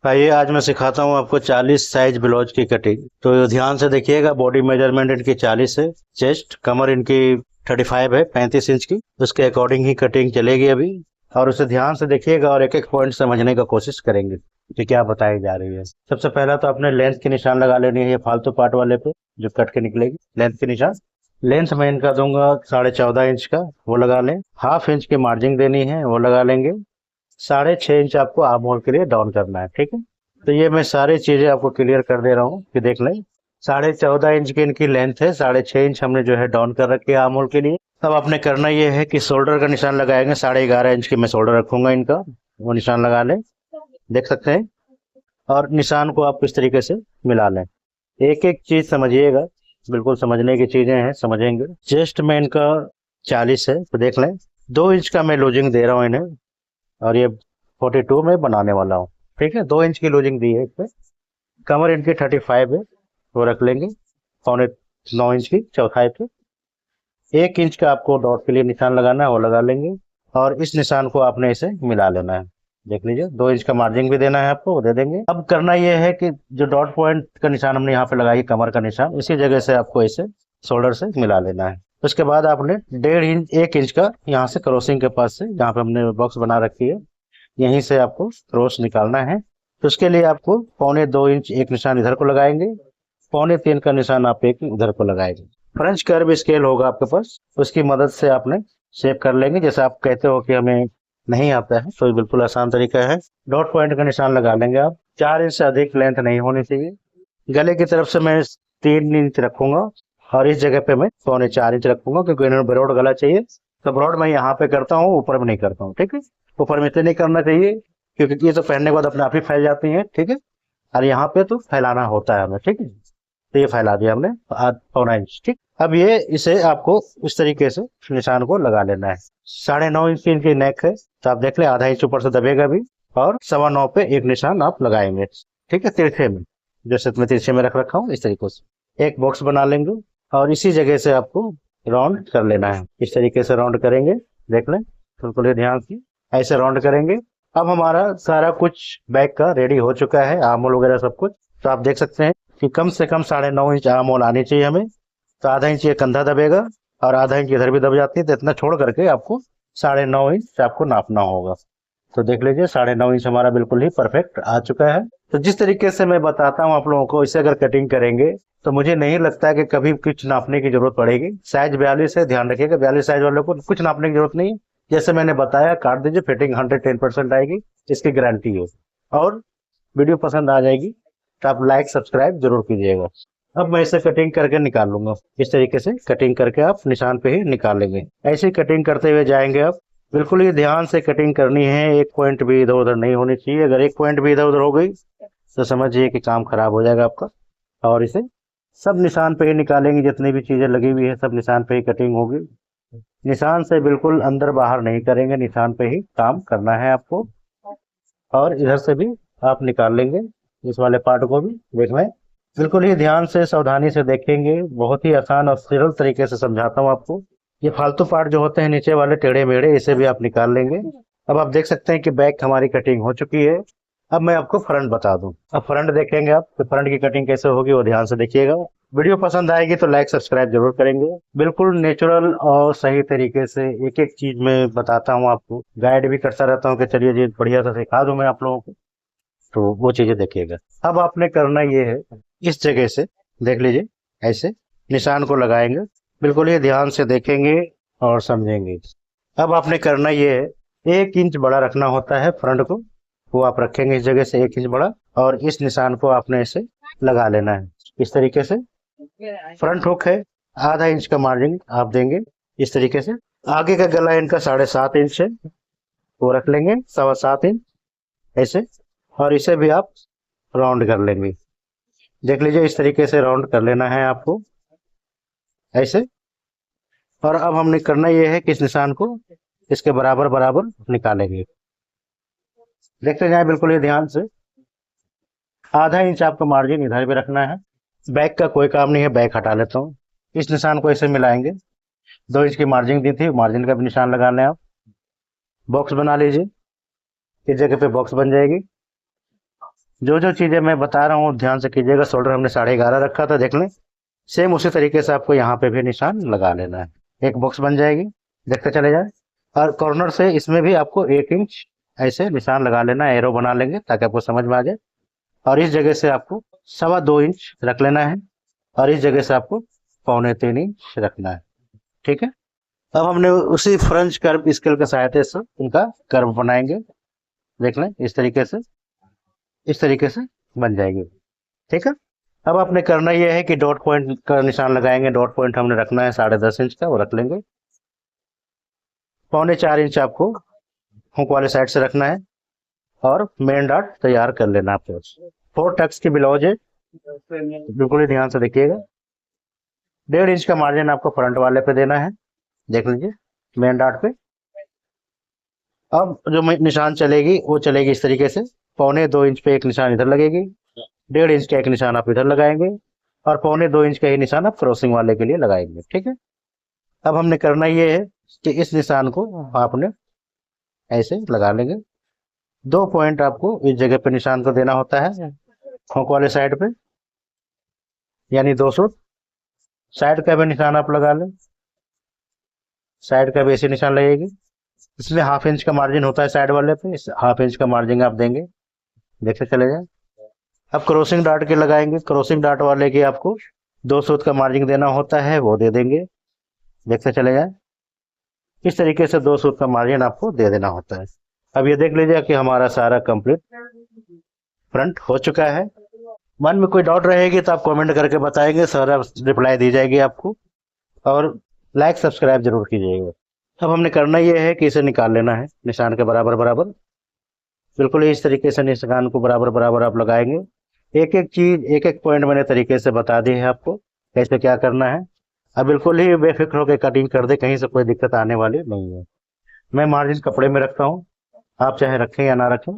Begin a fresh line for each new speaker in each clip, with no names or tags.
भाई आज मैं सिखाता हूँ आपको 40 साइज ब्लाउज की कटिंग। तो ध्यान से देखिएगा, बॉडी मेजरमेंट इनकी 40 है, चेस्ट कमर इनकी 35 है, 35 इंच की। उसके अकॉर्डिंग ही कटिंग चलेगी अभी। और उसे ध्यान से देखिएगा और एक एक पॉइंट समझने का कोशिश करेंगे कि क्या बताई जा रही है। सबसे पहला तो आपने लेंथ की निशान लगा लेनी है, ये फालतू पार्ट वाले पे जो कट के निकलेगी लेंथ की निशान। लेंथ मैं इनका दूंगा 14.5 इंच का, वो लगा लें। हाफ इंच की मार्जिन देनी है, वो लगा लेंगे। 6.5 इंच आपको आर्म होल के लिए डाउन करना है, ठीक है। तो ये मैं सारी चीजें आपको क्लियर कर दे रहा हूँ कि देख लें। 14.5 इंच की इनकी लेंथ है, 6.5 इंच हमने जो है डाउन कर रखी है आर्म होल के लिए। अब आपने करना ये है कि शोल्डर का निशान लगाएंगे। 11.5 इंच की मैं शोल्डर रखूंगा इनका, वो निशान लगा लें, देख सकते हैं। और निशान को आप इस तरीके से मिला लें। एक एक चीज समझिएगा, बिल्कुल समझने की चीजें हैं, समझेंगे। चेस्ट में इनका 40 है, तो देख लें। 2 इंच का मैं लूजिंग दे रहा हूँ इन्हें, और ये 42 में बनाने वाला हूँ, ठीक है। 2 इंच की लूजिंग दी है इस पे। कमर इनकी 35 है, वो रख लेंगे। 8.25 इंच की चौथाई पे 1 इंच का आपको डॉट के लिए निशान लगाना है, वो लगा लेंगे। और इस निशान को आपने इसे मिला लेना है, देख लीजिए। 2 इंच का मार्जिन भी देना है आपको, वो दे देंगे। अब करना यह है कि जो डॉट पॉइंट का निशान हमने यहाँ पे लगाई, कमर का निशान, इसी जगह से आपको इसे शोल्डर से मिला लेना है। उसके बाद आपने 1.5 इंच 1 इंच का यहाँ से क्रॉसिंग के पास से, जहाँ पे हमने बॉक्स बना रखी है, यहीं से आपको क्रॉस निकालना है। तो उसके लिए आपको 2.25 इंच एक निशान इधर को लगाएंगे, 2.25 का निशान आप एक इधर को लगाएंगे। फ्रेंच कर्व स्केल होगा आपके पास, उसकी मदद से आपने शेप कर लेंगे। जैसे आप कहते हो कि हमें नहीं आता है, तो ये बिल्कुल आसान तरीका है। डॉट पॉइंट का निशान लगा लेंगे आप। 4 इंच से अधिक लेंथ नहीं होनी चाहिए। गले की तरफ से मैं 3 इंच रखूंगा, और इस जगह पे मैं 4.25 इंच रखूंगा, क्योंकि इन्होंने ब्रॉड गला चाहिए। तो ब्रॉड मैं यहाँ पे करता हूँ, ऊपर में नहीं करता हूँ, ठीक है। ऊपर में इतने नहीं करना चाहिए, क्योंकि ये तो पहनने के बाद अपने आप ही फैल जाती हैं, ठीक है। और यहाँ पे तो फैलाना होता है हमें, ठीक है। तो ये फैला दिया हमने 8.25 इंच, ठीक। अब ये इसे आपको इस तरीके से निशान को लगा लेना है। 9.5 इंच की इनकी नेक है, तो आप देख ले, आधा इंच ऊपर से दबेगा भी। और 9.25 पे एक निशान आप लगाएंगे, ठीक है, तिरछे में। जैसे मैं तिरछे में रख रखा हूँ, इस तरीके से एक बॉक्स बना लेंगे। और इसी जगह से आपको राउंड कर लेना है, इस तरीके से राउंड करेंगे, देख लें, बिल्कुल ये ध्यान से ऐसे राउंड करेंगे। अब हमारा सारा कुछ बैक का रेडी हो चुका है, आर्म होल वगैरह सब कुछ। तो आप देख सकते हैं कि कम से कम 9.5 इंच आर्म होल आनी चाहिए हमें। तो आधा इंच ये कंधा दबेगा, और आधा इंच इधर भी दब जाती है, तो इतना छोड़ करके आपको 9.5 इंच आपको नापना होगा। तो देख लीजिए, 9.5 इंच हमारा बिल्कुल ही परफेक्ट आ चुका है। तो जिस तरीके से मैं बताता हूँ आप लोगों को, इसे अगर कटिंग करेंगे तो मुझे नहीं लगता है कि कभी कुछ नापने की जरूरत पड़ेगी। साइज 42 है, ध्यान रखिएगा, 42 साइज वालों को कुछ नापने की जरूरत नहीं है। जैसे मैंने बताया, काट दीजिए, फिटिंग 110% आएगी, इसकी गारंटी है। और वीडियो पसंद आ जाएगी तो आप लाइक सब्सक्राइब जरूर कीजिएगा। अब मैं इसे कटिंग करके निकाल लूंगा। इस तरीके से कटिंग करके आप निशान पे ही निकालेंगे। ऐसे ही कटिंग करते हुए जाएंगे आप। बिल्कुल ही ध्यान से कटिंग करनी है, एक पॉइंट भी इधर उधर नहीं होनी चाहिए। अगर एक पॉइंट भी इधर उधर हो गई तो समझिए कि काम खराब हो जाएगा आपका। और इसे सब निशान पे ही निकालेंगे, जितनी भी चीजें लगी हुई है सब निशान पे ही कटिंग होगी। निशान से बिल्कुल अंदर बाहर नहीं करेंगे, निशान पे ही काम करना है आपको। और इधर से भी आप निकाल लेंगे, इस वाले पार्ट को भी देख लें। बिल्कुल ही ध्यान से सावधानी से देखेंगे, बहुत ही आसान और सरल तरीके से समझाता हूँ आपको। ये फालतू पार्ट जो होते हैं नीचे वाले टेढ़े मेढ़े, इसे भी आप निकाल लेंगे। अब आप देख सकते हैं कि बैक हमारी कटिंग हो चुकी है। अब मैं आपको फ्रंट बता दूं। अब फ्रंट देखेंगे आप, तो फ्रंट की कटिंग कैसे होगी वो ध्यान से देखिएगा। वीडियो पसंद आएगी तो लाइक सब्सक्राइब जरूर करेंगे। बिल्कुल नेचुरल और सही तरीके से एक एक चीज में बताता हूँ आपको, गाइड भी करता रहता हूँ कि चलिए जी बढ़िया से सिखा दूं मैं आप लोगों को। तो वो चीजें देखिएगा। अब आपने करना ये है, इस जगह से देख लीजिए, ऐसे निशान को लगाएंगे। बिल्कुल ही ध्यान से देखेंगे और समझेंगे। अब आपने करना ये है, 1 इंच बड़ा रखना होता है फ्रंट को, वो आप रखेंगे इस जगह से 1 इंच बड़ा। और इस निशान को आपने इसे लगा लेना है, इस तरीके से। फ्रंट हुक है, आधा इंच का मार्जिन आप देंगे, इस तरीके से। आगे का गला इनका 7.5 इंच है, वो रख लेंगे 7.25 इंच ऐसे। और इसे भी आप राउंड कर लेंगे, देख लीजिए, इस तरीके से राउंड कर लेना है आपको, ऐसे। और अब हमने करना ये है कि इस निशान को इसके बराबर बराबर निकालेंगे, देखते जाए बिल्कुल ही ध्यान से। आधा इंच आपका मार्जिन इधर भी रखना है। बैक का कोई काम नहीं है, बैक हटा लेता हूँ। इस निशान को ऐसे मिलाएंगे। 2 इंच की मार्जिन दी थी, मार्जिन का भी निशान लगा लें आप। बॉक्स बना लीजिए, इस जगह पे बॉक्स बन जाएगी। जो जो चीज़ें मैं बता रहा हूँ ध्यान से कीजिएगा। शोल्डर हमने 11.5 रखा था, देख लें। सेम उसी तरीके से आपको यहाँ पे भी निशान लगा लेना है। एक बॉक्स बन जाएगी, देखते चले जाए। और कॉर्नर से इसमें भी आपको 1 इंच ऐसे निशान लगा लेना है, एरो बना लेंगे ताकि आपको समझ में आ जाए। और इस जगह से आपको 2.25 इंच रख लेना है, और इस जगह से आपको 3.25 इंच रखना है। ठीक है। अब हमने उसी फ्रेंच कर्व स्केल के सहायता से इनका कर्व बनाएंगे, देख लें। इस तरीके से बन जाएगी। ठीक है। अब आपने करना यह है कि डॉट पॉइंट का निशान लगाएंगे। डॉट पॉइंट हमने रखना है 10.5 इंच का, वो रख लेंगे। 3.25 इंच आपको हुक वाले साइड से रखना है, और मेन डॉट तैयार कर लेना आपको। 4 टक्स की ब्लाउज है, बिल्कुल ही ध्यान से देखिएगा। 1.5 इंच का मार्जिन आपको फ्रंट वाले पे देना है, देख लीजिए, मेन डॉट पे। अब जो निशान चलेगी वो चलेगी इस तरीके से। 2.25 इंच पे एक निशान इधर लगेगी, 1.5 इंच का एक निशान आप इधर लगाएंगे, और 2.25 इंच का ही निशान आप क्रॉसिंग वाले के लिए लगाएंगे। ठीक है। अब हमने करना ये है कि इस निशान को आपने ऐसे लगा लेंगे। 2 पॉइंट आपको इस जगह पे निशान को देना होता है, खोंक वाले साइड पे, यानी 200। साइड का भी निशान आप लगा लें, साइड का भी ऐसे निशान लगेगी। इसमें 1/2 इंच का मार्जिन होता है साइड वाले पे, इस 1/2 इंच का मार्जिन आप देंगे, देखते चले जाए। अब क्रॉसिंग डॉट के लगाएंगे। क्रॉसिंग डॉट वाले के आपको 2 सूत का मार्जिन देना होता है, वो दे देंगे, देखते चले जाए। इस तरीके से 2 सूत का मार्जिन आपको दे देना होता है। अब ये देख लीजिए कि हमारा सारा कंप्लीट फ्रंट हो चुका है। मन में कोई डाउट रहेगी तो आप कमेंट करके बताएंगे, सारा रिप्लाई दी जाएगी आपको। और लाइक सब्सक्राइब जरूर कीजिएगा। अब हमने करना ये है कि इसे निकाल लेना है निशान के बराबर बराबर। बिल्कुल इस तरीके से निशान को बराबर बराबर आप लगाएंगे। एक एक चीज, एक एक पॉइंट मैंने तरीके से बता दी है आपको कैसे क्या करना है। अब बिल्कुल ही बेफिक्र होकर कटिंग कर दे, कहीं से कोई दिक्कत आने वाली नहीं है। मैं मार्जिन कपड़े में रखता हूँ, आप चाहे रखें या ना रखें,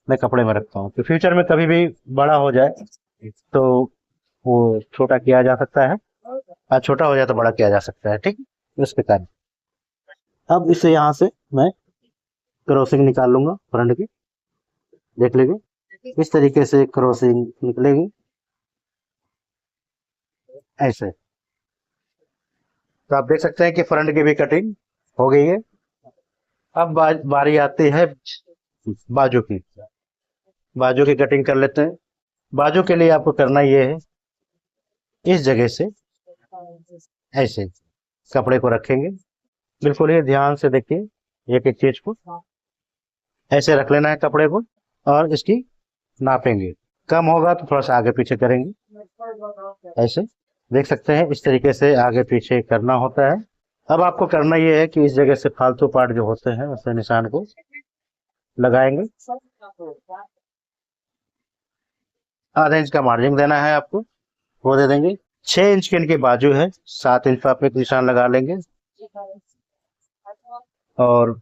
मैं कपड़े में रखता हूँ। तो फ्यूचर में कभी भी बड़ा हो जाए तो वो छोटा किया जा सकता है, और छोटा हो जाए तो बड़ा किया जा सकता है। ठीक, इस प्रकार। अब इसे यहाँ से मैं क्रॉसिंग निकाल लूंगा फ्रंट की, देख लीजिए। इस तरीके से क्रॉसिंग निकलेगी ऐसे। तो आप देख सकते हैं कि फ्रंट की भी कटिंग हो गई है। अब बारी आती है बाजू की। बाजू की कटिंग कर लेते हैं। बाजू के लिए आपको करना ये है, इस जगह से ऐसे कपड़े को रखेंगे। बिल्कुल ही ध्यान से देखिए, एक एक चीज को ऐसे रख लेना है कपड़े को, और इसकी नापेंगे। कम होगा तो थोड़ा सा आगे पीछे करेंगे, ऐसे देख सकते हैं। इस तरीके से आगे पीछे करना होता है। अब आपको करना ये है कि इस जगह से फालतू पार्ट जो होते हैं उससे निशान को लगाएंगे। ½ इंच का मार्जिन देना है आपको, वो दे देंगे। 6 इंच की इनकी बाजू है, 7 इंच पर आप एक निशान लगा लेंगे, और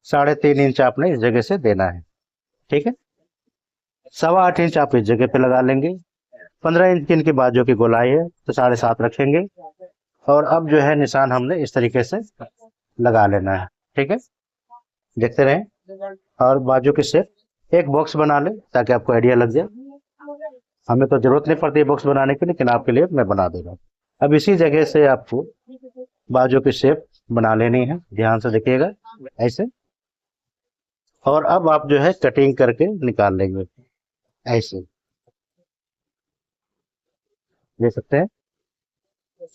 3.5 इंच आपने इस जगह से देना है। ठीक है। 8.25 इंच आप इस जगह पे लगा लेंगे। 15 इंच की इनकी बाजू की गोलाई है, तो 7.5 रखेंगे। और अब जो है निशान हमने इस तरीके से लगा लेना है। ठीक है, देखते रहें। और बाजू की शेप एक बॉक्स बना ले ताकि आपको आइडिया लग जाए। हमें तो जरूरत नहीं पड़ती है बॉक्स बनाने की, लेकिन आपके लिए मैं बना दे रहा हूँ। अब इसी जगह से आपको बाजू की शेप बना लेनी है, ध्यान से देखिएगा ऐसे। और अब आप जो है कटिंग करके निकाल लेंगे ऐसे, देख सकते हैं।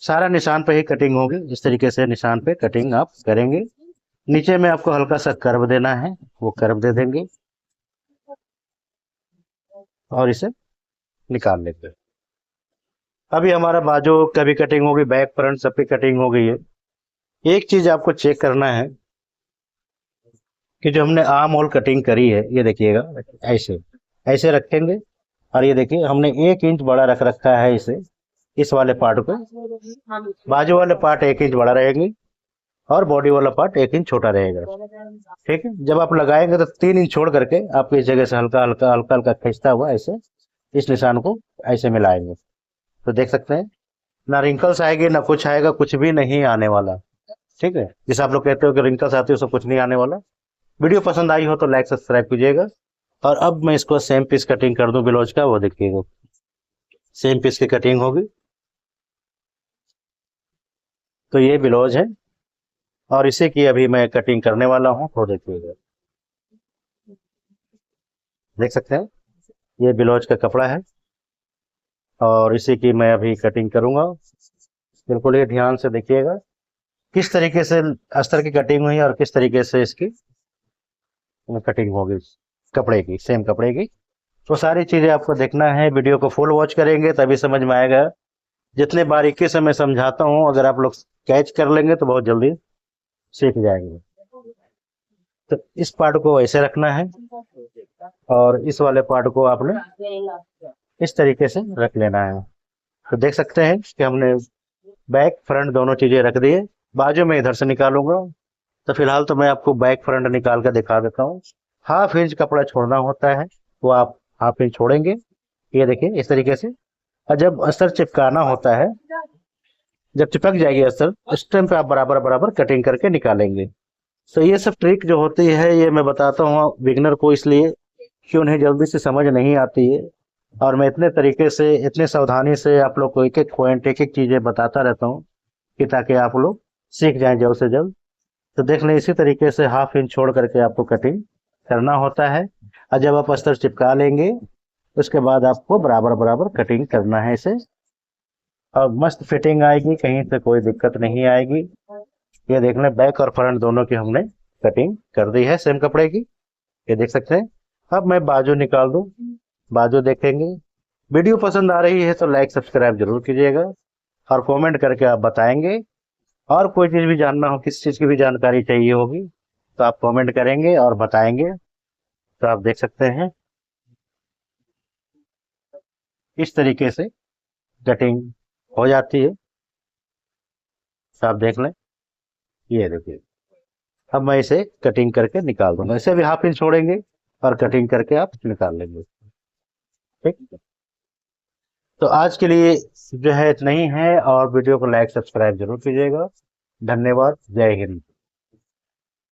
सारा निशान पे ही कटिंग होगी, इस तरीके से निशान पे कटिंग आप करेंगे। नीचे में आपको हल्का सा कर्व देना है, वो कर्व दे देंगे, और इसे निकाल लेंगे। अभी हमारा बाजू का भी कटिंग होगी, बैक फ्रंट सब की कटिंग हो गई है। एक चीज आपको चेक करना है कि जो हमने आर्म होल कटिंग करी है, ये देखिएगा ऐसे ऐसे रखेंगे। और ये देखिए हमने 1 इंच बड़ा रख रखा है इसे, इस वाले पार्ट को। बाजू वाले पार्ट 1 इंच बड़ा रहेंगे, और बॉडी वाला पार्ट 1 इंच छोटा रहेगा। ठीक है। जब आप लगाएंगे तो 3 इंच छोड़ करके आप इस जगह से हल्का हल्का हल्का हल्का खींचता हुआ ऐसे इस निशान को ऐसे मिलाएंगे। तो देख सकते हैं, ना रिंकल्स आएगी ना कुछ आएगा, कुछ भी नहीं आने वाला। ठीक है। जैसे आप लोग कहते हो कि रिंकल्स आती है, उससे कुछ नहीं आने वाला। वीडियो पसंद आई हो तो लाइक सब्सक्राइब कीजिएगा, और अब मैं इसको सेम पीस कटिंग कर दूं ब्लाउज का, वो देखिएगा सेम पीस की कटिंग होगी। तो ये ब्लाउज है और इसे की अभी मैं कटिंग करने वाला हूँ, तो देखिएगा, देख सकते हैं ये ब्लाउज का कपड़ा है और इसी की मैं अभी कटिंग करूंगा। बिल्कुल ये ध्यान से देखिएगा किस तरीके से अस्तर की कटिंग हुई और किस तरीके से इसकी कटिंग होगी कपड़े की, सेम कपड़े की। तो सारी चीजें आपको देखना है, वीडियो को फुल वॉच करेंगे तभी समझ में आएगा। जितने बारीकी से मैं समझाता हूँ अगर आप लोग कैच कर लेंगे तो बहुत जल्दी सीख जाएंगे। तो इस पार्ट को ऐसे रखना है और इस वाले पार्ट को आपने इस तरीके से रख लेना है। तो देख सकते हैं कि हमने बैक फ्रंट दोनों चीजें रख दी है। बाजू में इधर से निकालूंगा, तो फिलहाल तो मैं आपको बैक फ्रंट निकाल कर दिखा देता हूँ। हाफ इंच कपड़ा छोड़ना होता है, वो आप हाफ इंच छोड़ेंगे, ये देखिए इस तरीके से। और जब अस्तर चिपकाना होता है, जब चिपक जाएगी अस्तर, उस टाइम पे आप बराबर बराबर कटिंग करके निकालेंगे। तो ये सब ट्रिक जो होती है ये मैं बताता हूँ बिगनर को, इसलिए कि उन्हें जल्दी से समझ नहीं आती है। और मैं इतने तरीके से, इतने सावधानी से आप लोग को एक एक पॉइंट, एक एक चीजें बताता रहता हूँ कि ताकि आप लोग सीख जाएं जल्द से जल्द। तो देख लें इसी तरीके से हाफ इंच छोड़ करके आपको कटिंग करना होता है। और जब आप अस्तर चिपका लेंगे उसके बाद आपको बराबर बराबर कटिंग करना है इसे, और मस्त फिटिंग आएगी, कहीं से कोई दिक्कत नहीं आएगी। ये देख लें बैक और फ्रंट दोनों की हमने कटिंग कर दी है सेम कपड़े की, ये देख सकते हैं। अब मैं बाजू निकाल दूं, बाजू देखेंगे। वीडियो पसंद आ रही है तो लाइक सब्सक्राइब जरूर कीजिएगा और कमेंट करके आप बताएंगे। और कोई चीज भी जानना हो, किस चीज की भी जानकारी चाहिए होगी तो आप कमेंट करेंगे और बताएंगे। तो आप देख सकते हैं इस तरीके से कटिंग हो जाती है। तो आप देख लें, ये देखिए अब मैं इसे कटिंग करके निकाल दूंगा। इसे भी हाफ इंच छोड़ेंगे और कटिंग करके आप निकाल लेंगे, ठीक। तो आज के लिए जो है इतना ही है, और वीडियो को लाइक सब्सक्राइब जरूर कीजिएगा। धन्यवाद, जय हिंद।